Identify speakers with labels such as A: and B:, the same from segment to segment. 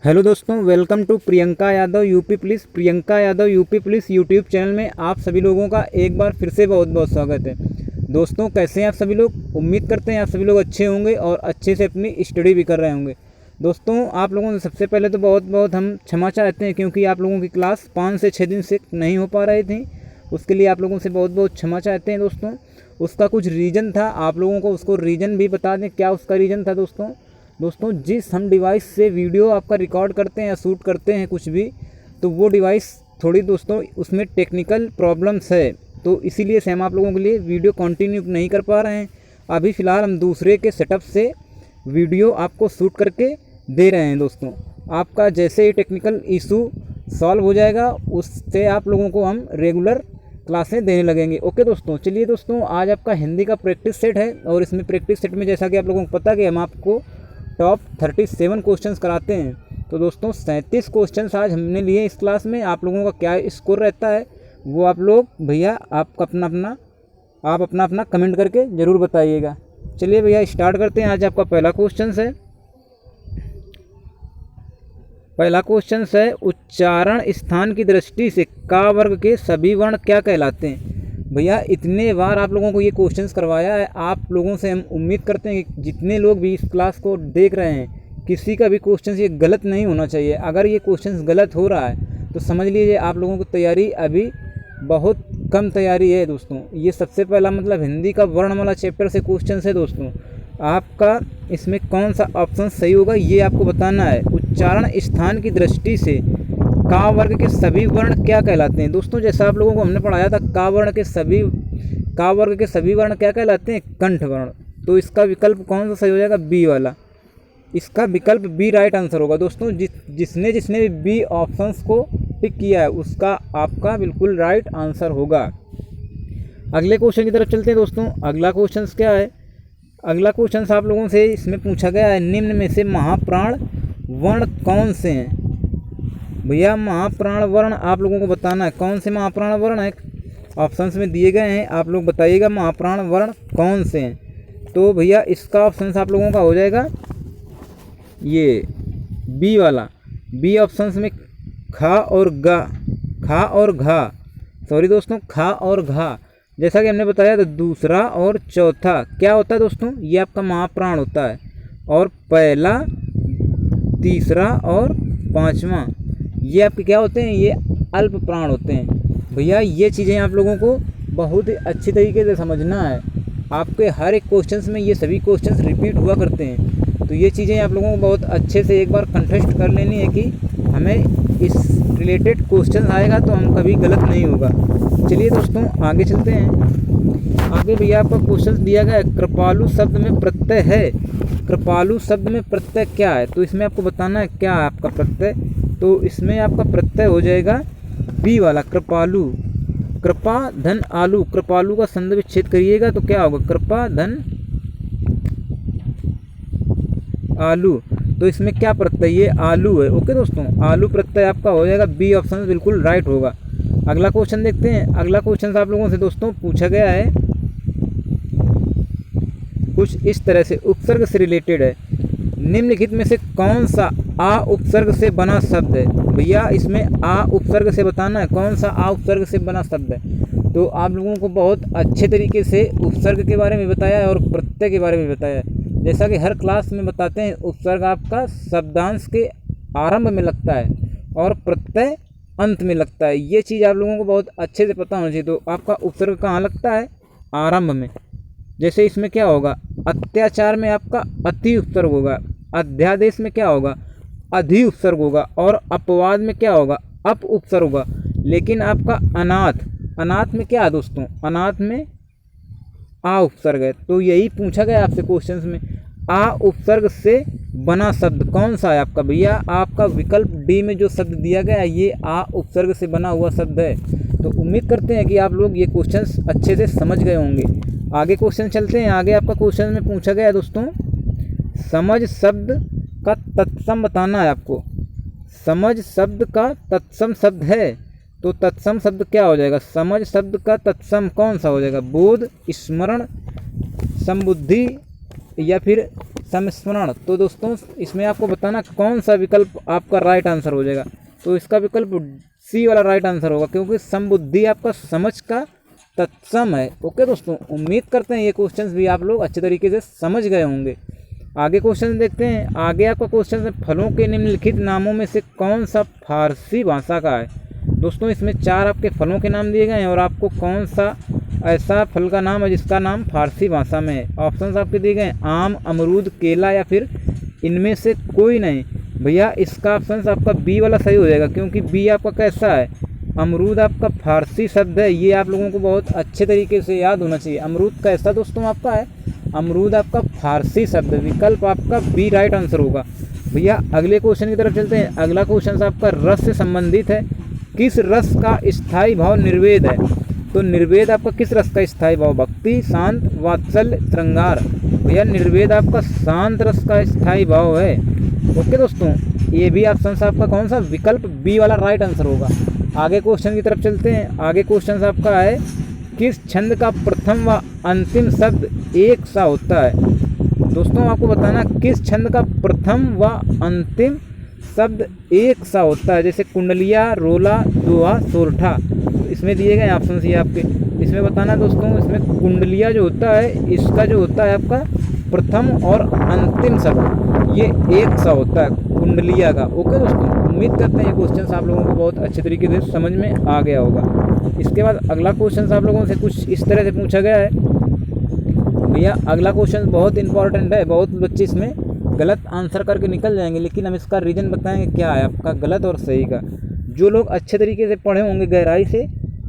A: Hello दोस्तों, welcome to Priyanka Yadav UP police YouTube channel में आप सभी लोगों का एक बार फिर से बहुत बहुत स्वागत है। दोस्तों, कैसे हैं आप सभी लोग? उम्मीद करते हैं आप सभी लोग अच्छे होंगे और अच्छे से अपनी स्टडी भी कर रहे होंगे। दोस्तों, आप लोगों से सबसे पहले तो बहुत बहुत हम क्षमा चाहते हैं, क्योंकि आप लोगों की क्लास 5 से 6 दिन से नहीं हो पा रही थी। उसके लिए आप लोगों से बहुत बहुत क्षमा चाहते हैं। दोस्तों, उसका कुछ रीज़न था, आप लोगों को उसको रीज़न भी बता दें क्या उसका रीज़न था। दोस्तों जिस हम डिवाइस से वीडियो आपका रिकॉर्ड करते हैं या शूट करते हैं कुछ भी, तो वो डिवाइस थोड़ी दोस्तों उसमें टेक्निकल प्रॉब्लम्स है, तो इसीलिए से हम आप लोगों के लिए वीडियो कंटिन्यू नहीं कर पा रहे हैं। अभी फ़िलहाल हम दूसरे के सेटअप से वीडियो आपको शूट करके दे रहे हैं। दोस्तों, आपका जैसे ही टेक्निकल इशू सॉल्व हो जाएगा, उससे आप लोगों को हम रेगुलर क्लासें देने लगेंगे। ओके दोस्तों, चलिए दोस्तों, आज आपका हिंदी का प्रैक्टिस सेट है और इसमें प्रैक्टिस सेट में जैसा कि आप लोगों को पता कि हम आपको टॉप 37 क्वेश्चंस कराते हैं। तो दोस्तों 37 क्वेश्चंस आज हमने लिए इस क्लास में। आप लोगों का क्या स्कोर रहता है वो आप लोग भैया आप अपना अपना कमेंट करके ज़रूर बताइएगा। चलिए भैया स्टार्ट करते हैं। आज आपका पहला क्वेश्चन है उच्चारण स्थान की दृष्टि से का वर्ग के सभी वर्ण क्या कहलाते हैं। भैया इतने बार आप लोगों को ये क्वेश्चंस करवाया है, आप लोगों से हम उम्मीद करते हैं कि जितने लोग भी इस क्लास को देख रहे हैं, किसी का भी क्वेश्चन ये गलत नहीं होना चाहिए। अगर ये क्वेश्चंस गलत हो रहा है तो समझ लीजिए आप लोगों की तैयारी अभी बहुत कम तैयारी है। दोस्तों, ये सबसे पहला मतलब हिंदी का वर्णमाला चैप्टर से क्वेश्चन है। दोस्तों, आपका इसमें कौन सा ऑप्शन सही होगा ये आपको बताना है। उच्चारण स्थान की दृष्टि से का वर्ग के सभी वर्ण क्या कहलाते हैं। दोस्तों, जैसा आप लोगों को हमने पढ़ाया था, का वर्ग के सभी वर्ण क्या कहलाते हैं? कंठ वर्ण। तो इसका विकल्प कौन सा सही हो जाएगा? बी वाला। इसका विकल्प बी राइट आंसर होगा। दोस्तों, जिसने भी बी ऑप्शंस को टिक किया है उसका आपका बिल्कुल राइट आंसर होगा। अगले क्वेश्चन की तरफ चलते हैं। दोस्तों, अगला क्वेश्चन क्या है? अगला क्वेश्चन आप लोगों से इसमें पूछा गया है, निम्न में से महाप्राण वर्ण कौन से हैं। भैया महाप्राण वर्ण आप लोगों को बताना है, कौन से महाप्राण वर्ण है। ऑप्शंस में दिए गए हैं, आप लोग बताइएगा महाप्राण वर्ण कौन से हैं। तो भैया इसका ऑप्शंस आप लोगों का हो जाएगा ये बी वाला। बी ऑप्शंस में खा और घा। जैसा कि हमने बताया, तो दूसरा और चौथा क्या होता है दोस्तों? ये आपका महाप्राण होता है। और पहला, तीसरा और पांचवा ये आपके क्या होते हैं? ये अल्प प्राण होते हैं। भैया ये चीज़ें आप लोगों को बहुत ही अच्छी तरीके से समझना है। आपके हर एक क्वेश्चंस में ये सभी क्वेश्चंस रिपीट हुआ करते हैं, तो ये चीज़ें आप लोगों को बहुत अच्छे से एक बार कंटेस्ट कर लेनी है कि हमें इस रिलेटेड क्वेश्चन आएगा तो हम कभी गलत नहीं होगा। चलिए दोस्तों आगे चलते हैं। आगे भैया आपका क्वेश्चन दिया गया है, कृपालु शब्द में प्रत्यय है। कृपालु शब्द में प्रत्यय क्या है? तो इसमें आपको बताना है क्या है आपका प्रत्यय। तो इसमें आपका प्रत्यय हो जाएगा बी वाला, कृपालु। कृपा धन आलू, कृपालु का संदर्भ विच्छेद करिएगा तो क्या होगा? कृपा धन आलू। तो इसमें क्या प्रत्यय? ये आलू है। ओके दोस्तों, आलू प्रत्यय आपका हो जाएगा बी ऑप्शन बिल्कुल राइट होगा। अगला क्वेश्चन देखते हैं। अगला क्वेश्चन आप लोगों से दोस्तों पूछा गया है कुछ इस तरह से, उपसर्ग से रिलेटेड है। निम्नलिखित में से कौन सा आ उपसर्ग से बना शब्द है। भैया इसमें आ उपसर्ग से बताना है, कौन सा आ उपसर्ग से बना शब्द है। तो आप लोगों को बहुत अच्छे तरीके से उपसर्ग के बारे में बताया है और प्रत्यय के बारे में बताया है। जैसा कि हर क्लास में बताते हैं, उपसर्ग आपका शब्दांश के आरंभ में लगता है और प्रत्यय अंत में लगता है। ये चीज़ आप लोगों को बहुत अच्छे से पता होना चाहिए। तो आपका उपसर्ग कहाँ लगता है? आरंभ में। जैसे इसमें क्या होगा? अत्याचार में आपका अति उपसर्ग होगा। अध्यादेश में क्या होगा? अधि उपसर्ग होगा। और अपवाद में क्या होगा? अप उपसर्ग होगा। लेकिन आपका अनाथ में क्या है दोस्तों? अनाथ में आ उपसर्ग है। तो यही पूछा गया आपसे क्वेश्चंस में, आ उपसर्ग से बना शब्द कौन सा है आपका? भैया आपका विकल्प डी में जो शब्द दिया गया है ये आ उपसर्ग से बना हुआ शब्द है। तो उम्मीद करते हैं कि आप लोग ये क्वेश्चंस अच्छे से समझ गए होंगे। आगे क्वेश्चन चलते हैं। आगे आपका क्वेश्चन में पूछा गया है दोस्तों, समझ शब्द का तत्सम बताना है आपको। समझ शब्द का तत्सम शब्द है, तो तत्सम शब्द क्या हो जाएगा? समझ शब्द का तत्सम कौन सा हो जाएगा? बोध, स्मरण, समबुद्धि या फिर संस्मरण। तो दोस्तों इसमें आपको बताना कौन सा विकल्प आपका राइट आंसर हो जाएगा। तो इसका विकल्प सी वाला राइट आंसर होगा, क्योंकि समबुद्धि आपका समझ का तत्सम है। ओके दोस्तों, उम्मीद करते हैं ये क्वेश्चंस भी आप लोग अच्छे तरीके से समझ गए होंगे। आगे क्वेश्चन देखते हैं। आगे आपका क्वेश्चन है, फलों के निम्नलिखित नामों में से कौन सा फारसी भाषा का है। दोस्तों इसमें 4 आपके फलों के नाम दिए गए हैं और आपको कौन सा ऐसा फल का नाम है जिसका नाम फारसी भाषा में है। ऑप्शंस आपके दिए गए हैं, आम, अमरूद, केला या फिर इनमें से कोई नहीं। भैया इसका ऑप्शन आपका बी वाला सही हो जाएगा, क्योंकि बी आपका कैसा है, अमरूद आपका फारसी शब्द है। ये आप लोगों को बहुत अच्छे तरीके से याद होना चाहिए। अमरूद कैसा दोस्तों आपका है, अमरूद आपका फारसी शब्द। विकल्प आपका बी राइट आंसर होगा। भैया अगले क्वेश्चन की तरफ चलते हैं। अगला क्वेश्चन आपका रस से संबंधित है। किस रस का स्थायी भाव निर्वेद है। तो निर्वेद आपका किस रस का स्थायी भाव, भक्ति, शांत, वात्सल्य, श्रृंगार। भैया निर्वेद आपका शांत रस का स्थायी भाव है। ओके दोस्तों, ये भी ऑप्शन आपका कौन सा, विकल्प बी वाला राइट आंसर होगा। आगे क्वेश्चन की तरफ चलते हैं। आगे क्वेश्चन आपका है, किस छंद का प्रथम व अंतिम शब्द एक सा होता है। दोस्तों आपको बताना किस छंद का प्रथम व अंतिम शब्द एक सा होता है। जैसे कुंडलिया, रोला, दोहा, सोरठा। इसमें दिए गए ऑप्शन ये आपके। इसमें बताना दोस्तों, इसमें कुंडलिया जो होता है इसका जो होता है आपका प्रथम और अंतिम शब्द ये एक सा होता है कुंडलिया का। ओके दोस्तों, उम्मीद करते हैं ये क्वेश्चन आप लोगों को बहुत अच्छे तरीके से समझ में आ गया होगा। इसके बाद अगला क्वेश्चन आप लोगों से कुछ इस तरह से पूछा गया है। भैया अगला क्वेश्चन बहुत इंपॉर्टेंट है, बहुत बच्चे इसमें गलत आंसर करके निकल जाएंगे, लेकिन हम इसका रीज़न बताएंगे क्या है आपका गलत और सही का। जो लोग अच्छे तरीके से पढ़े होंगे गहराई से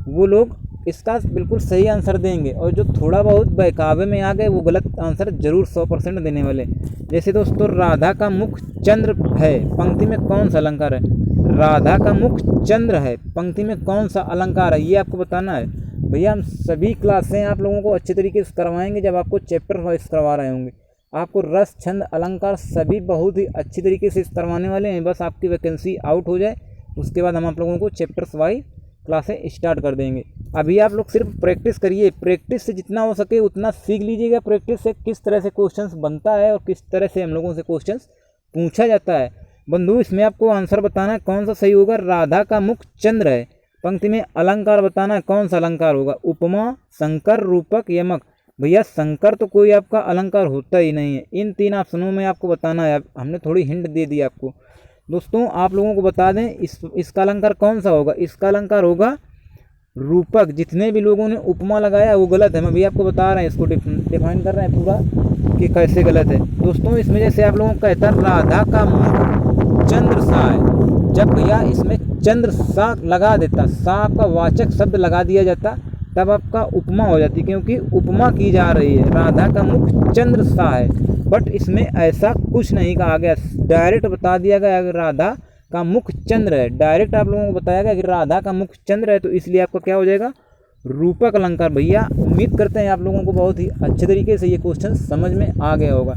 A: वो लोग इसका बिल्कुल सही आंसर देंगे, और जो थोड़ा बहुत बहकावे में आ गए वो गलत आंसर जरूर 100% देने वाले। जैसे दोस्तों, राधा का मुख चंद्र है, पंक्ति में कौन सा अलंकार है। राधा का मुख चंद्र है, पंक्ति में कौन सा अलंकार है, ये आपको बताना है। भैया हम सभी क्लासें आप लोगों को अच्छे तरीके से करवाएंगे जब आपको चैप्टर वाइज करवा रहे होंगे। आपको रस, छंद, अलंकार सभी बहुत ही अच्छी तरीके से करवाने वाले हैं। बस आपकी वैकेंसी आउट हो जाए उसके बाद हम आप लोगों को चैप्टर्स वाइज क्लासें स्टार्ट कर देंगे। अभी आप लोग सिर्फ प्रैक्टिस करिए, प्रैक्टिस से जितना हो सके उतना सीख लीजिएगा। प्रैक्टिस से किस तरह से क्वेश्चंस बनता है और किस तरह से हम लोगों से क्वेश्चंस पूछा जाता है। बंधु इसमें आपको आंसर बताना है कौन सा सही होगा। राधा का मुख चंद्र है, पंक्ति में अलंकार बताना है कौन सा अलंकार होगा। उपमा, संकर, रूपक, यमक। भैया संकर तो कोई आपका अलंकार होता ही नहीं है। इन 3 ऑप्शनों में आपको बताना है। हमने थोड़ी हिंट दे दी आपको। दोस्तों आप लोगों को बता दें इसका अलंकार कौन सा होगा। इसका अलंकार होगा रूपक। जितने भी लोगों ने उपमा लगाया वो गलत है। मैं भी आपको बता रहे हैं, इसको डिफाइन कर रहे हैं पूरा कि कैसे गलत है। दोस्तों इसमें जैसे आप लोगों को कहता है राधा का मुख चंद्र सा है, जब भैया इसमें चंद्र सा लगा देता, सा आपका वाचक शब्द लगा दिया जाता, तब आपका उपमा हो जाती, क्योंकि उपमा की जा रही है। राधा का मुख चंद्र सा है, बट इसमें ऐसा कुछ नहीं कहा गया। डायरेक्ट बता दिया गया कि राधा का मुख चंद्र है। डायरेक्ट आप लोगों को बताया गया कि राधा का मुख चंद्र है, तो इसलिए आपका क्या हो जाएगा, रूपक अलंकार। भैया उम्मीद करते हैं आप लोगों को बहुत ही अच्छे तरीके से ये क्वेश्चन समझ में आ गया होगा।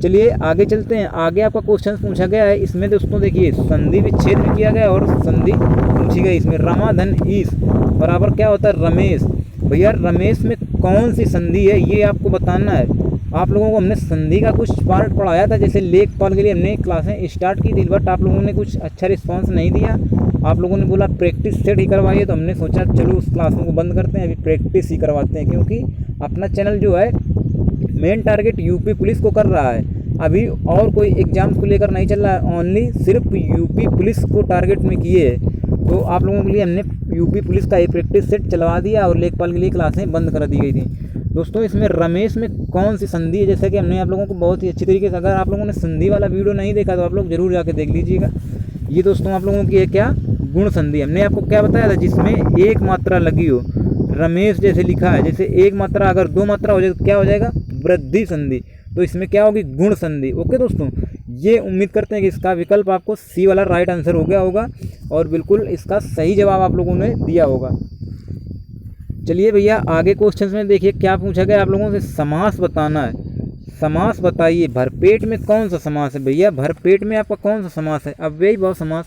A: चलिए आगे चलते हैं। आगे आपका क्वेश्चन पूछा गया है। इसमें दोस्तों देखिए संधि विच्छेद भी किया गया और संधि पूछी गई। इसमें रमा धन ईस बराबर क्या होता है, रमेश। भैया रमेश में कौन सी संधि है ये आपको बताना है। आप लोगों को हमने संधि का कुछ पार्ट पढ़ाया था, जैसे लेखपाल के लिए हमने क्लासें स्टार्ट की थी, बट आप लोगों ने कुछ अच्छा रिस्पांस नहीं दिया। आप लोगों ने बोला प्रैक्टिस सेट ही करवाइए, तो हमने सोचा चलो उस क्लासों को बंद करते हैं, अभी प्रैक्टिस ही करवाते हैं, क्योंकि अपना चैनल जो है मेन टारगेट यूपी पुलिस को कर रहा है। अभी और कोई एग्जाम को लेकर नहीं चल रहा है, ओनली सिर्फ यूपी पुलिस को टारगेट में किए है। तो आप लोगों के लिए हमने यूपी पुलिस का एक प्रैक्टिस सेट चलवा दिया और लेखपाल के लिए क्लासें बंद कर दी गई थी। दोस्तों इसमें रमेश में कौन सी संधि है, जैसे कि हमने आप लोगों को बहुत ही अच्छी तरीके से, अगर आप लोगों ने संधि वाला वीडियो नहीं देखा तो आप लोग जरूर जाके देख लीजिएगा। ये दोस्तों आप लोगों की है क्या, गुण संधि। हमने आपको क्या बताया था, जिसमें एक मात्रा लगी हो, रमेश जैसे लिखा है, जैसे एक मात्रा अगर 2 मात्रा हो जाए तो क्या हो जाएगा, वृद्धि संधि। तो इसमें क्या होगी, गुण संधि। ओके दोस्तों, ये उम्मीद करते हैं कि इसका विकल्प आपको सी वाला राइट आंसर हो गया होगा और बिल्कुल इसका सही जवाब आप लोगों ने दिया होगा। चलिए भैया आगे क्वेश्चन में देखिए क्या पूछा गया आप लोगों से, समास बताना है। समास बताइए, भरपेट में कौन सा समास है। भैया भरपेट में आपका कौन सा समास है, अव्ययी भाव समास।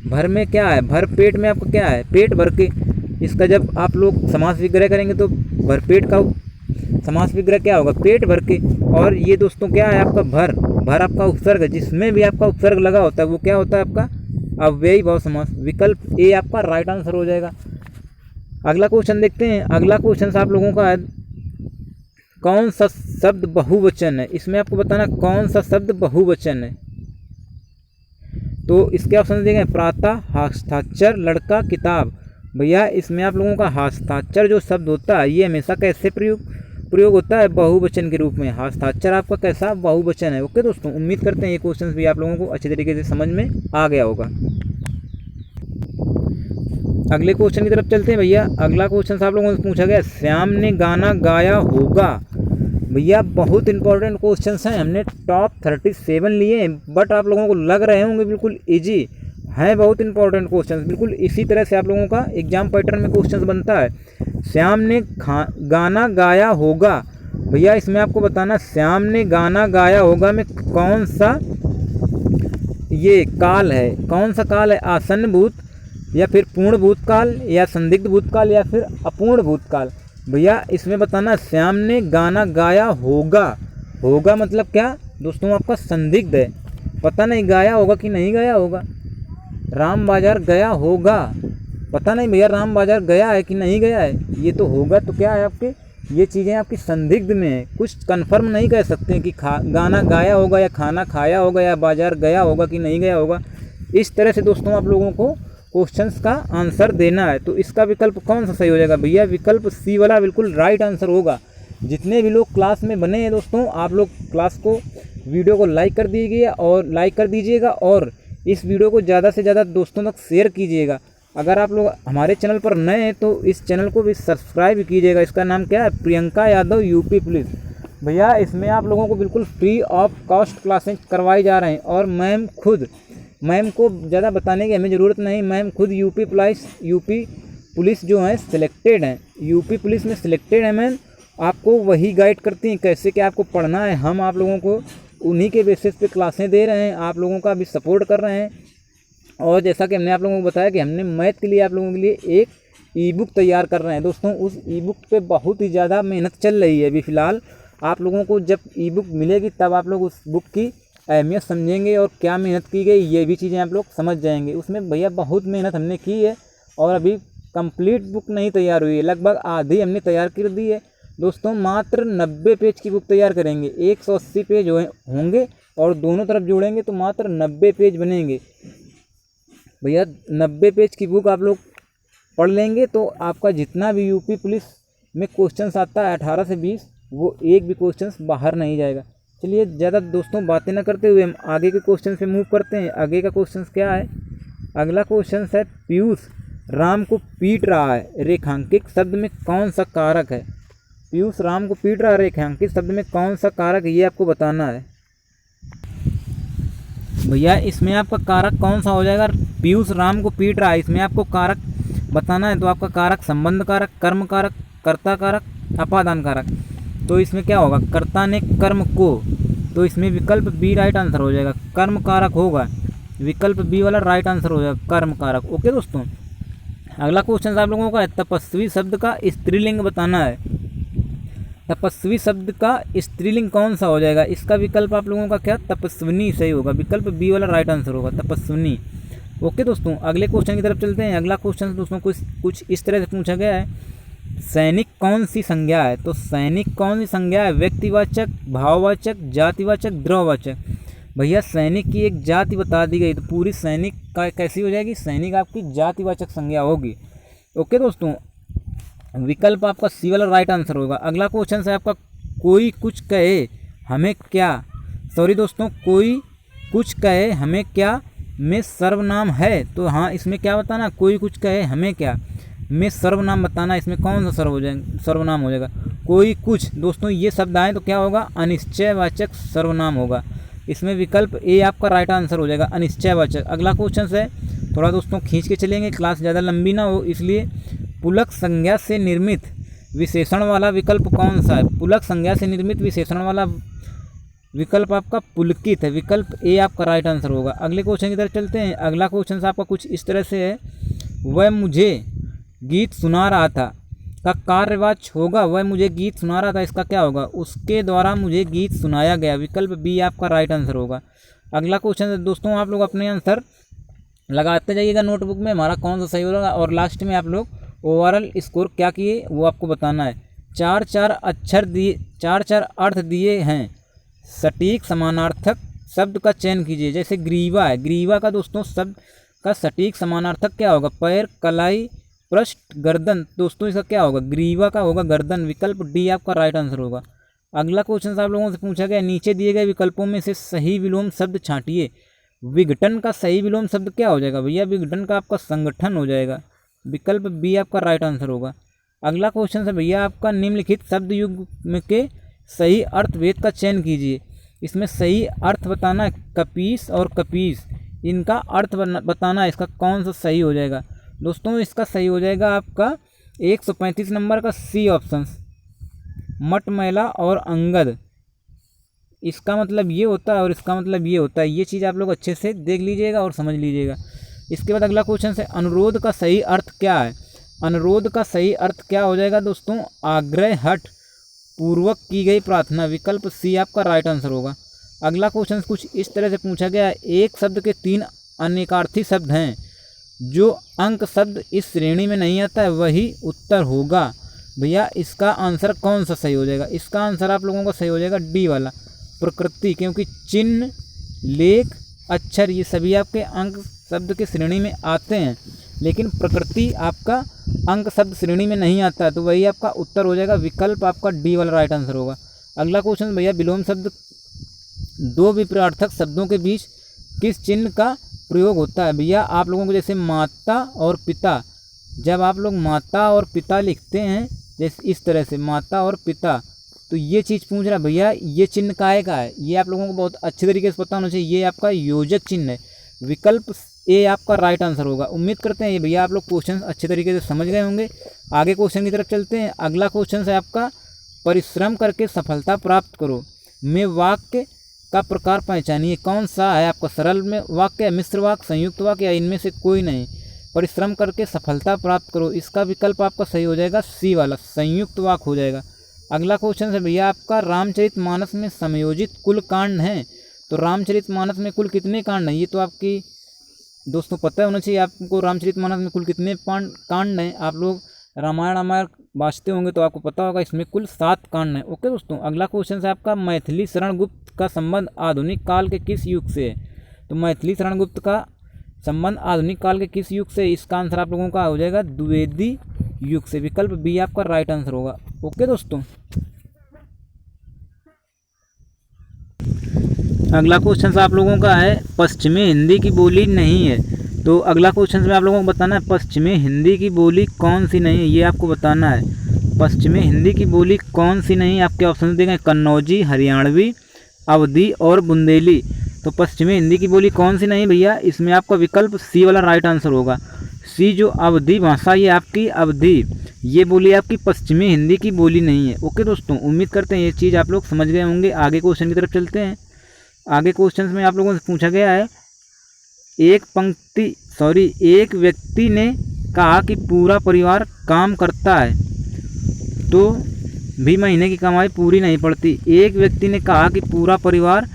A: भर में क्या है, भरपेट में आपका क्या है, पेट भर के। इसका जब आप लोग समास विग्रह करेंगे तो भरपेट का समास विग्रह क्या होगा, पेट भर के। और ये दोस्तों क्या है आपका भर, भर आपका उपसर्ग है, जिसमें भी आपका उपसर्ग लगा होता है वो क्या होता है आपका अव्ययी भाव समास। विकल्प ए आपका राइट आंसर हो जाएगा। अगला क्वेश्चन देखते हैं। अगला क्वेश्चन आप लोगों का है, कौन सा शब्द बहुवचन है। इसमें आपको बताना कौन सा शब्द बहुवचन है। तो इसके ऑप्शन दिए गए प्रातः, हस्ताक्षर, लड़का, किताब। भैया इसमें आप लोगों का हस्ताक्षर जो शब्द होता है ये हमेशा कैसे प्रयोग होता है, बहुवचन के रूप में। हस्ताक्षर आपका कैसा बहुवचन है। ओके दोस्तों, उम्मीद करते हैं ये क्वेश्चन भी आप लोगों को अच्छे तरीके से समझ में आ गया होगा। अगले क्वेश्चन की तरफ चलते हैं भैया। अगला क्वेश्चन आप लोगों से पूछा गया, श्याम ने गाना गाया होगा। भैया बहुत इंपॉर्टेंट क्वेश्चंस हैं, हमने टॉप 37 लिए हैं, बट आप लोगों को लग रहे होंगे बिल्कुल इजी हैं, बहुत इंपॉर्टेंट क्वेश्चंस। बिल्कुल इसी तरह से आप लोगों का एग्जाम पैटर्न में क्वेश्चंस बनता है। श्याम ने गाना गाया होगा। भैया इसमें आपको बताना श्याम ने गाना गाया होगा में कौन सा ये काल है, कौन सा काल है, आसन्न भूत या फिर पूर्ण भूतकाल या संदिग्ध भूतकाल या फिर अपूर्ण भूतकाल। भैया इसमें बताना श्याम ने गाना गाया होगा। होगा मतलब क्या दोस्तों आपका संदिग्ध है, पता नहीं गाया होगा कि नहीं गाया होगा। राम बाजार गया होगा, पता नहीं भैया राम बाजार गया है कि नहीं गया है। ये तो होगा तो क्या है आपके, ये चीज़ें आपकी संदिग्ध में है, कुछ कंफर्म नहीं कह सकते कि गाना गाया होगा या खाना खाया होगा या बाजार गया होगा कि नहीं गया होगा। इस तरह से दोस्तों आप लोगों को क्वेश्चंस का आंसर देना है। तो इसका विकल्प कौन सा सही हो जाएगा भैया, विकल्प सी वाला बिल्कुल राइट आंसर होगा। जितने भी लोग क्लास में बने हैं दोस्तों, आप लोग क्लास को वीडियो को लाइक कर दीजिएगा और इस वीडियो को ज़्यादा से ज़्यादा दोस्तों तक शेयर कीजिएगा। अगर आप लोग हमारे चैनल पर नए हैं तो इस चैनल को भी सब्सक्राइब कीजिएगा। इसका नाम क्या है, प्रियंका यादव यूपी पुलिस। भैया इसमें आप लोगों को बिल्कुल फ्री ऑफ कॉस्ट क्लासेस करवाई जा रहे हैं और मैम को ज़्यादा बताने की हमें ज़रूरत नहीं, मैम खुद यूपी पुलिस जो है सिलेक्टेड हैं, यूपी पुलिस में सिलेक्टेड है मैम। आपको वही गाइड करती हैं कैसे कि आपको पढ़ना है। हम आप लोगों को उन्हीं के बेसिस पे क्लासें दे रहे हैं, आप लोगों का भी सपोर्ट कर रहे हैं। और जैसा कि हमने आप लोगों को बताया कि हमने मैथ के लिए आप लोगों के लिए एक ई बुक तैयार कर रहे हैं दोस्तों। उस ई बुक पे बहुत ही ज़्यादा मेहनत चल रही है अभी फ़िलहाल। आप लोगों को जब ई बुक मिलेगी तब आप लोग उस बुक की अहमियत समझेंगे और क्या मेहनत की गई ये भी चीज़ें आप लोग समझ जाएंगे। उसमें भैया बहुत मेहनत हमने की है और अभी कंप्लीट बुक नहीं तैयार हुई है, लगभग आधी हमने तैयार कर दी है दोस्तों। मात्र 90 पेज की बुक तैयार करेंगे, 180 पेज होंगे और दोनों तरफ जोड़ेंगे तो मात्र 90 पेज बनेंगे। भैया 90 पेज की बुक आप लोग पढ़ लेंगे तो आपका जितना भी यूपी पुलिस में क्वेश्चंस आता है 18 से 20, वो एक भी क्वेश्चंस बाहर नहीं जाएगा। चलिए ज़्यादा दोस्तों बातें ना करते हुए हम आगे के क्वेश्चन पे मूव करते हैं। आगे का क्वेश्चन क्या है, अगला क्वेश्चन है पीयूष राम को पीट रहा है, रेखांकित शब्द में कौन सा कारक है। पीयूष राम को पीट रहा है, रेखांकित शब्द में कौन सा कारक है ये आपको बताना है। भैया इसमें आपका कारक कौन सा हो जाएगा, पीयूष राम को पीट रहा है, इसमें आपको कारक बताना है। तो आपका कारक संबंध कारक, कर्म कारक, कर्ता कारक, अपादान कारक। तो इसमें क्या होगा, कर्ता ने कर्म को, तो इसमें विकल्प बी राइट आंसर हो जाएगा, कर्म कारक होगा, विकल्प बी वाला राइट आंसर हो जाएगा, कर्म कारक। ओके दोस्तों, अगला क्वेश्चन आप लोगों का है तपस्वी शब्द का स्त्रीलिंग बताना है। तपस्वी शब्द का स्त्रीलिंग कौन सा हो जाएगा, इसका विकल्प आप लोगों का क्या, तपस्विनी सही होगा, विकल्प बी वाला राइट आंसर होगा, तपस्विनी। ओके दोस्तों, अगले क्वेश्चन की तरफ चलते हैं। अगला क्वेश्चन दोस्तों कुछ इस तरह से पूछा गया है, सैनिक कौन सी संज्ञा है। तो सैनिक कौन सी संज्ञा है, व्यक्तिवाचक, भाववाचक, जातिवाचक, द्रव्यवाचक। भैया सैनिक की एक जाति बता दी गई तो पूरी सैनिक का कैसी हो जाएगी, सैनिक आपकी जातिवाचक संज्ञा होगी। ओके दोस्तों, विकल्प आपका सी वाला राइट आंसर होगा। अगला क्वेश्चन है आपका, कोई कुछ कहे हमें क्या, सॉरी दोस्तों, कोई कुछ कहे हमें क्या में सर्वनाम है। तो हाँ, इसमें क्या बताना, कोई कुछ कहे हमें क्या में सर्वनाम बताना। इसमें कौन सा सर्वनाम हो जाएगा, कोई कुछ। दोस्तों ये शब्द आए तो क्या होगा, अनिश्चयवाचक सर्वनाम होगा। इसमें विकल्प ए आपका राइट आंसर हो जाएगा, अनिश्चयवाचक। अगला क्वेश्चन है, थोड़ा दोस्तों खींच के चलेंगे, क्लास ज़्यादा लंबी ना हो इसलिए। पुलक संज्ञा से निर्मित विशेषण वाला विकल्प कौन सा है, पुलक संज्ञा से निर्मित विशेषण वाला विकल्प आपका पुलकित है, विकल्प ए आपका राइट आंसर होगा। अगले क्वेश्चन की तरफ चलते हैं। अगला क्वेश्चन आपका कुछ इस तरह से है, वह मुझे गीत सुना रहा था, का कार्यवाच होगा वह मुझे गीत सुना रहा था, इसका क्या होगा? उसके द्वारा मुझे गीत सुनाया गया। विकल्प बी आपका राइट आंसर होगा। अगला क्वेश्चन है दोस्तों, आप लोग अपने आंसर लगाते जाइएगा नोटबुक में, हमारा कौन सा सही होगा। और लास्ट में आप लोग ओवरऑल स्कोर क्या किए वो आपको बताना है। चार चार अर्थ दिए हैं, सटीक समानार्थक शब्द का चयन कीजिए। जैसे ग्रीवा है, ग्रीवा का दोस्तों शब्द का सटीक समानार्थक क्या होगा? पैर, कलाई, पृष्ठ, गर्दन। दोस्तों इसका क्या होगा? ग्रीवा का होगा गर्दन। विकल्प डी आपका राइट आंसर होगा। अगला क्वेश्चन आप लोगों से पूछा गया, नीचे दिए गए विकल्पों में से सही विलोम शब्द छांटिए। विघटन का सही विलोम शब्द क्या हो जाएगा भैया? विघटन का आपका संगठन हो जाएगा। विकल्प बी आपका राइट आंसर होगा। अगला क्वेश्चन है भैया आपका, निम्नलिखित शब्द युग्म के सही अर्थभेद का चयन कीजिए। इसमें सही अर्थ बताना है, कपीस और कपीस, इनका अर्थ बताना है, इसका कौन सा सही हो जाएगा? दोस्तों इसका सही हो जाएगा आपका 135 नंबर का सी ऑप्शन, मटमैला और अंगद। इसका मतलब ये होता है और इसका मतलब ये होता है। ये चीज़ आप लोग अच्छे से देख लीजिएगा और समझ लीजिएगा। इसके बाद अगला क्वेश्चन है, अनुरोध का सही अर्थ क्या है? अनुरोध का सही अर्थ क्या हो जाएगा दोस्तों? आग्रह हट पूर्वक की गई प्रार्थना। विकल्प सी आपका राइट आंसर होगा। अगला क्वेश्चन कुछ इस तरह से पूछा गया है, एक शब्द के 3 अनेकार्थी शब्द हैं, जो अंक शब्द इस श्रेणी में नहीं आता है वही उत्तर होगा। भैया इसका आंसर कौन सा सही हो जाएगा? इसका आंसर आप लोगों का सही हो जाएगा डी वाला, प्रकृति। क्योंकि चिन्ह, लेख, अक्षर ये सभी आपके अंक शब्द के श्रेणी में आते हैं, लेकिन प्रकृति आपका अंक शब्द श्रेणी में नहीं आता है, तो वही आपका उत्तर हो जाएगा। विकल्प आपका डी वाला राइट आंसर होगा। अगला क्वेश्चन भैया, विलोम शब्द दो विपरीतार्थक शब्दों के बीच किस चिन्ह का प्रयोग होता है? भैया आप लोगों को जैसे माता और पिता, जब आप लोग माता और पिता लिखते हैं जैसे इस तरह से माता और पिता, तो ये चीज़ पूछ रहा भैया ये चिन्ह काहे का है? ये आप लोगों को बहुत अच्छे तरीके से पता होना चाहिए। ये आपका योजक चिन्ह है। विकल्प ए आपका राइट आंसर होगा। उम्मीद करते हैं ये भैया आप लोग क्वेश्चन अच्छे तरीके से समझ गए होंगे। आगे क्वेश्चन की तरफ चलते हैं। अगला क्वेश्चन है आपका, परिश्रम करके सफलता प्राप्त करो में वाक्य का प्रकार पहचानिए। कौन सा है आपका? सरल में वाक्य, मिश्र वाक्य, संयुक्त वाक्य, या इनमें से कोई नहीं? परिश्रम करके सफलता प्राप्त करो, इसका विकल्प आपका सही हो जाएगा सी वाला, संयुक्त वाक्य हो जाएगा। अगला क्वेश्चन है भैया आपका, रामचरितमानस में समयोजित कुल कांड हैं, तो रामचरितमानस में कुल कितने कांड हैं? ये तो आपकी दोस्तों पता होना चाहिए आपको, रामचरितमानस में कुल कितने कांड हैं। आप लोग रामायण बाँचते होंगे तो आपको पता होगा, इसमें कुल 7 कांड हैं। ओके दोस्तों, अगला क्वेश्चन है आपका, मैथिली शरण गुप्त का संबंध आधुनिक काल के किस युग से है? तो मैथिली शरण गुप्त का संबंध आधुनिक काल के किस युग से? इसका आंसर आप लोगों का हो जाएगा द्विवेदी युग से। विकल्प बी आपका राइट आंसर होगा। ओके दोस्तों, अगला क्वेश्चन आप लोगों का है, पश्चिमी हिंदी की बोली नहीं है, तो अगला क्वेश्चन में आप लोगों को बताना है पश्चिमी हिंदी की बोली कौन सी नहीं है, ये आपको बताना है। पश्चिमी हिंदी की बोली कौन सी नहीं है? आपके ऑप्शन देंगे कन्नौजी, हरियाणवी, अवधी और बुंदेली। तो पश्चिमी हिंदी की बोली कौन सी नहीं भैया? इसमें आपका विकल्प सी वाला राइट आंसर होगा। सी जो अवधी भाषा, ये आपकी अवधी, ये बोली आपकी पश्चिमी हिंदी की बोली नहीं है। ओके दोस्तों, उम्मीद करते हैं ये चीज़ आप लोग समझ गए होंगे। आगे क्वेश्चन की तरफ चलते हैं। आगे क्वेश्चन में आप लोगों से पूछा गया है, एक व्यक्ति ने कहा कि पूरा परिवार काम करता है तो भी महीने की कमाई पूरी नहीं पड़ती। एक व्यक्ति ने कहा कि पूरा परिवार,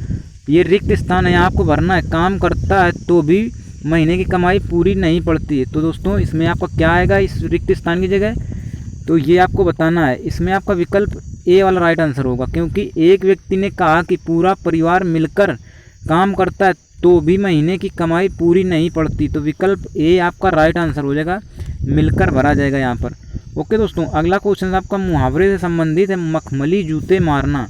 A: ये रिक्त स्थान है, आपको भरना है, काम करता है तो भी महीने की कमाई पूरी नहीं पड़ती है। तो दोस्तों इसमें आपका क्या आएगा इस रिक्त स्थान की जगह? तो ये आपको बताना है। इसमें आपका विकल्प ए वाला राइट आंसर होगा, क्योंकि एक व्यक्ति ने कहा कि पूरा परिवार मिलकर काम करता है तो भी महीने की कमाई पूरी नहीं पड़ती, तो विकल्प ए आपका राइट आंसर हो जाएगा, मिलकर भरा जाएगा यहाँ पर। ओके दोस्तों, अगला क्वेश्चन आपका मुहावरे से संबंधित है, मखमली जूते मारना।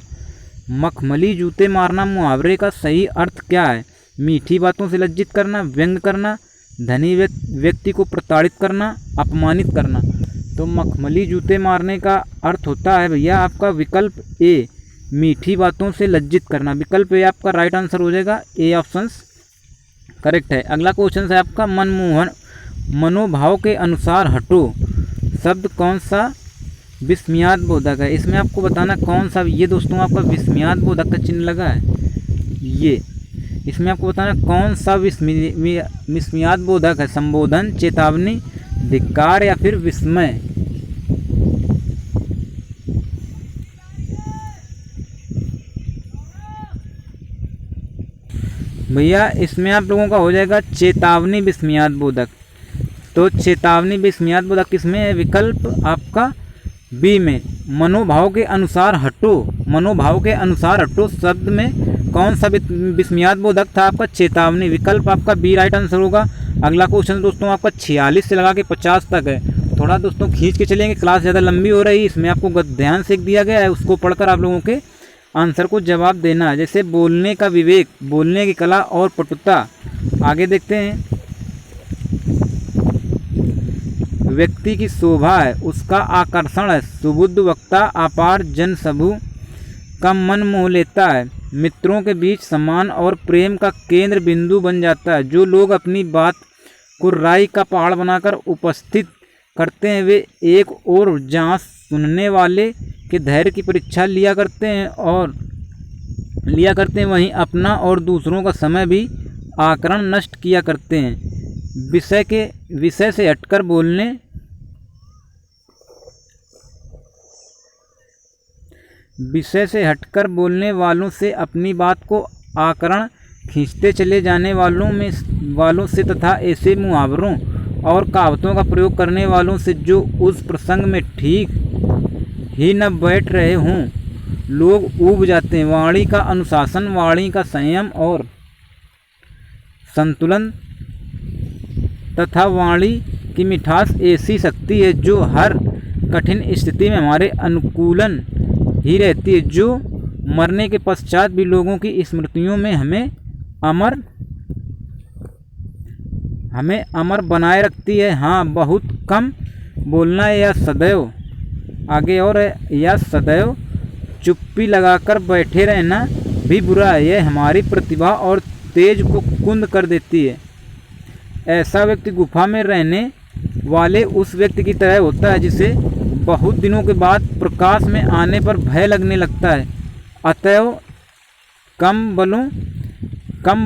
A: मखमली जूते मारना मुहावरे का सही अर्थ क्या है? मीठी बातों से लज्जित करना, व्यंग करना, धनी व्यक्ति को प्रताड़ित करना, अपमानित करना। तो मखमली जूते मारने का अर्थ होता है भैया आपका विकल्प ए, मीठी बातों से लज्जित करना। विकल्प ए आपका राइट आंसर हो जाएगा, ए ऑप्शन करेक्ट है। अगला क्वेश्चन है आपका, मनोभाव के अनुसार हटो शब्द कौन सा विस्मयाद बोधक है? इसमें आपको बताना कौन सा, ये दोस्तों आपका विस्मयाद बोधक का चिन्ह लगा है, ये इसमें आपको बताना कौन सा विस्मयाद बोधक है, संबोधन, चेतावनी, धिक्कार या फिर विस्मय। भैया इसमें आप लोगों का हो जाएगा चेतावनी विस्मयात बोधक। तो चेतावनी विस्मयात बोधक किसमें है? विकल्प आपका बी में। मनोभाव के अनुसार हटो, मनोभाव के अनुसार हटो शब्द में कौन सा विस्मयात बोधक था? आपका चेतावनी। विकल्प आपका बी राइट आंसर होगा। अगला क्वेश्चन दोस्तों आपका 46 से लगा के 50 तक है। थोड़ा दोस्तों खींच के चलेंगे, क्लास ज़्यादा लंबी हो रही है। इसमें आपको गद्यांश एक दिया गया है, उसको पढ़कर आप लोगों के आंसर को जवाब देना है। जैसे बोलने का विवेक, बोलने की कला और पटुता। आगे देखते हैं। व्यक्ति की शोभा है, उसका आकर्षण है, सुबुद्ध वक्ता अपार जन समूह का मन मोह लेता है, मित्रों के बीच सम्मान और प्रेम का केंद्र बिंदु बन जाता है। जो लोग अपनी बात को राई का पहाड़ बनाकर उपस्थित करते हैं वे एक और जांच सुनने वाले के धैर्य की परीक्षा लिया करते हैं वहीं अपना और दूसरों का समय भी आकरण नष्ट किया करते हैं। विषय से हटकर बोलने वालों से अपनी बात को आकरण खींचते चले जाने वालों से तथा ऐसे मुहावरों और कहावतों का प्रयोग करने वालों से जो उस प्रसंग में ठीक ही न बैठ रहे हों लोग ऊब जाते हैं। वाणी का अनुशासन, वाणी का संयम और संतुलन तथा वाणी की मिठास ऐसी शक्ति है जो हर कठिन स्थिति में हमारे अनुकूलन ही रहती है, जो मरने के पश्चात भी लोगों की स्मृतियों में हमें अमर बनाए रखती है। हाँ, बहुत कम बोलना है या सदैव आगे और है या सदैव चुप्पी लगाकर बैठे रहना भी बुरा है। यह हमारी प्रतिभा और तेज को कुंद कर देती है। ऐसा व्यक्ति गुफा में रहने वाले उस व्यक्ति की तरह होता है जिसे बहुत दिनों के बाद प्रकाश में आने पर भय लगने लगता है। अतएव कम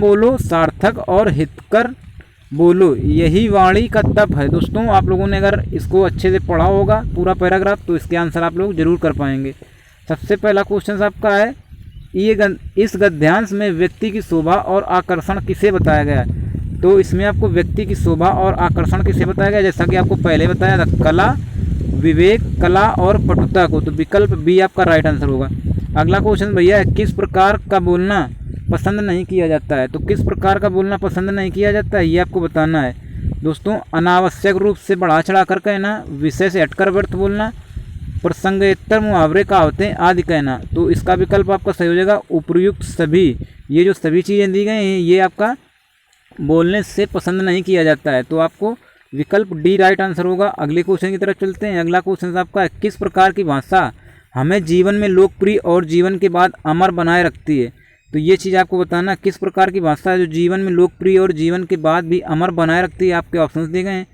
A: बोलो, सार्थक और हितकर बोलो, यही वाणी का तप है। दोस्तों आप लोगों ने अगर इसको अच्छे से पढ़ा होगा पूरा पैराग्राफ तो इसके आंसर आप लोग जरूर कर पाएंगे। सबसे पहला क्वेश्चन आपका है इस गद्यांश में व्यक्ति की शोभा और आकर्षण किसे बताया गया है? तो इसमें आपको व्यक्ति की शोभा और आकर्षण किसे बताया गया, जैसा कि आपको पहले बताया था, कला, विवेक, कला और पटुता को। तो विकल्प बी आपका राइट आंसर होगा। अगला क्वेश्चन भैया है किस प्रकार का बोलना पसंद नहीं किया जाता है? तो किस प्रकार का बोलना पसंद नहीं किया जाता है ये आपको बताना है। दोस्तों अनावश्यक रूप से बढ़ा चढ़ा कर कहना, विषय से हटकर व्यर्थ बोलना, प्रसंगोत्तर मुहावरे कहावतें आदि कहना। तो इसका विकल्प आपका सही हो जाएगा उपर्युक्त सभी। ये जो सभी चीज़ें दी गई हैं ये आपका बोलने से पसंद नहीं किया जाता है। तो आपको विकल्प डी राइट आंसर होगा। अगले क्वेश्चन की तरफ चलते हैं। अगला क्वेश्चन आपका है किस प्रकार की भाषा हमें जीवन में लोकप्रिय और जीवन के बाद अमर बनाए रखती है? तो ये चीज़ आपको बताना किस प्रकार की भाषा है जो जीवन में लोकप्रिय और जीवन के बाद भी अमर बनाए रखती है। आपके ऑप्शंस दिए गए हैं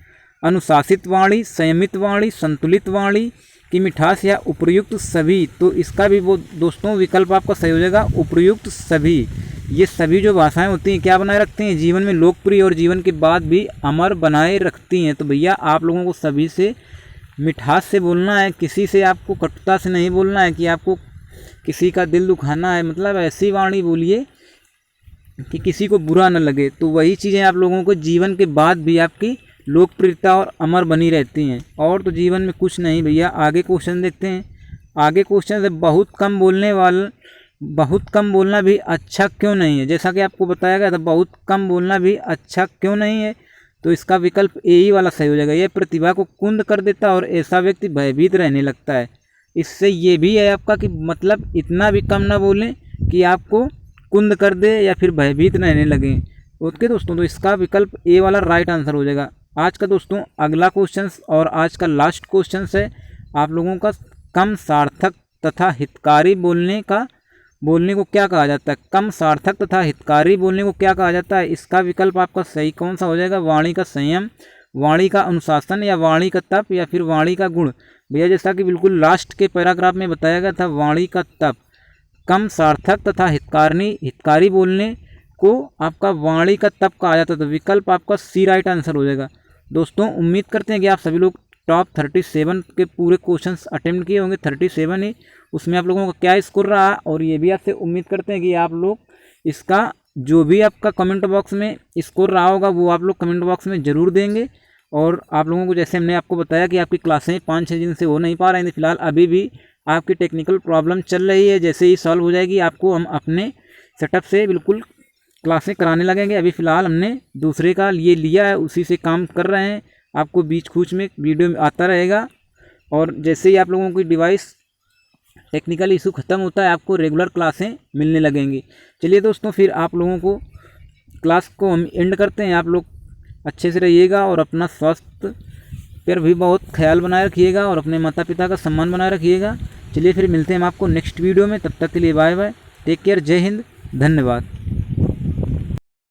A: अनुशासित वाणी, संयमित वाणी, संतुलित वाणी की मिठास या उपर्युक्त सभी। तो इसका भी वो दोस्तों विकल्प आपका सही हो जाएगा उपर्युक्त सभी। ये सभी जो भाषाएं होती हैं क्या बनाए रखती हैं? जीवन में लोकप्रिय और जीवन के बाद भी अमर बनाए रखती हैं। तो भैया आप लोगों को सभी से मिठास से बोलना है, किसी से आपको कटुता से नहीं बोलना है कि आपको किसी का दिल दुखाना है। मतलब ऐसी वाणी बोलिए कि किसी को बुरा न लगे। तो वही चीज़ें आप लोगों को जीवन के बाद भी आपकी लोकप्रियता और अमर बनी रहती हैं। और तो जीवन में कुछ नहीं भैया। आगे क्वेश्चन देखते हैं। आगे क्वेश्चन है बहुत कम बोलना भी अच्छा क्यों नहीं है? जैसा कि आपको बताया गया था बहुत कम बोलना भी अच्छा क्यों नहीं है? तो इसका विकल्प ए ही वाला सही हो जाएगा। यह प्रतिभा को कुंद कर देता है और ऐसा व्यक्ति भयभीत रहने लगता है। इससे ये भी है आपका कि मतलब इतना भी कम ना बोलें कि आपको कुंद कर दे या फिर भयभीत रहने लगे। ओके दोस्तों, तो इसका विकल्प ए वाला राइट आंसर हो जाएगा। आज का दोस्तों अगला क्वेश्चन और आज का लास्ट क्वेश्चन है आप लोगों का कम सार्थक तथा हितकारी बोलने को क्या कहा जाता है? कम सार्थक तथा हितकारी बोलने को क्या कहा जाता है? इसका विकल्प आपका सही कौन सा हो जाएगा? वाणी का संयम, वाणी का अनुशासन या वाणी का तप या फिर वाणी का गुण। भैया जैसा कि बिल्कुल लास्ट के पैराग्राफ में बताया गया था वाणी का तप। कम सार्थक तथा हितकारी बोलने को आपका वाणी का तप कहा जाता है। तो विकल्प आपका सी राइट आंसर हो जाएगा। दोस्तों उम्मीद करते हैं कि आप सभी लोग टॉप 37 के पूरे क्वेश्चंस अटेम्प्ट किए होंगे। 37 ही उसमें आप लोगों का क्या स्कोर रहा, और ये भी आपसे उम्मीद करते हैं कि आप लोग इसका जो भी आपका कमेंट बॉक्स में स्कोर रहा होगा वो आप लोग कमेंट बॉक्स में ज़रूर देंगे। और आप लोगों को जैसे हमने आपको बताया कि आपकी क्लासें 5-6 दिन से हो नहीं पा रही थी, फिलहाल अभी भी आपकी टेक्निकल प्रॉब्लम चल रही है। जैसे ही सॉल्व हो जाएगी आपको हम अपने सेटअप से बिल्कुल क्लासें कराने लगेंगे। अभी फ़िलहाल हमने दूसरे का ये लिया है, उसी से काम कर रहे हैं। आपको बीच खूच में वीडियो आता रहेगा और जैसे ही आप लोगों की डिवाइस टेक्निकल इशू ख़त्म होता है आपको रेगुलर क्लासें मिलने लगेंगी। चलिए दोस्तों, फिर आप लोगों को क्लास को हम एंड करते हैं। आप लोग अच्छे से रहिएगा और अपना स्वास्थ्य पर भी बहुत ख्याल बनाए रखिएगा और अपने माता पिता का सम्मान बनाए रखिएगा। चलिए फिर मिलते हैं हम आपको नेक्स्ट वीडियो में। तब तक के लिए बाय बाय, टेक केयर, जय हिंद, धन्यवाद।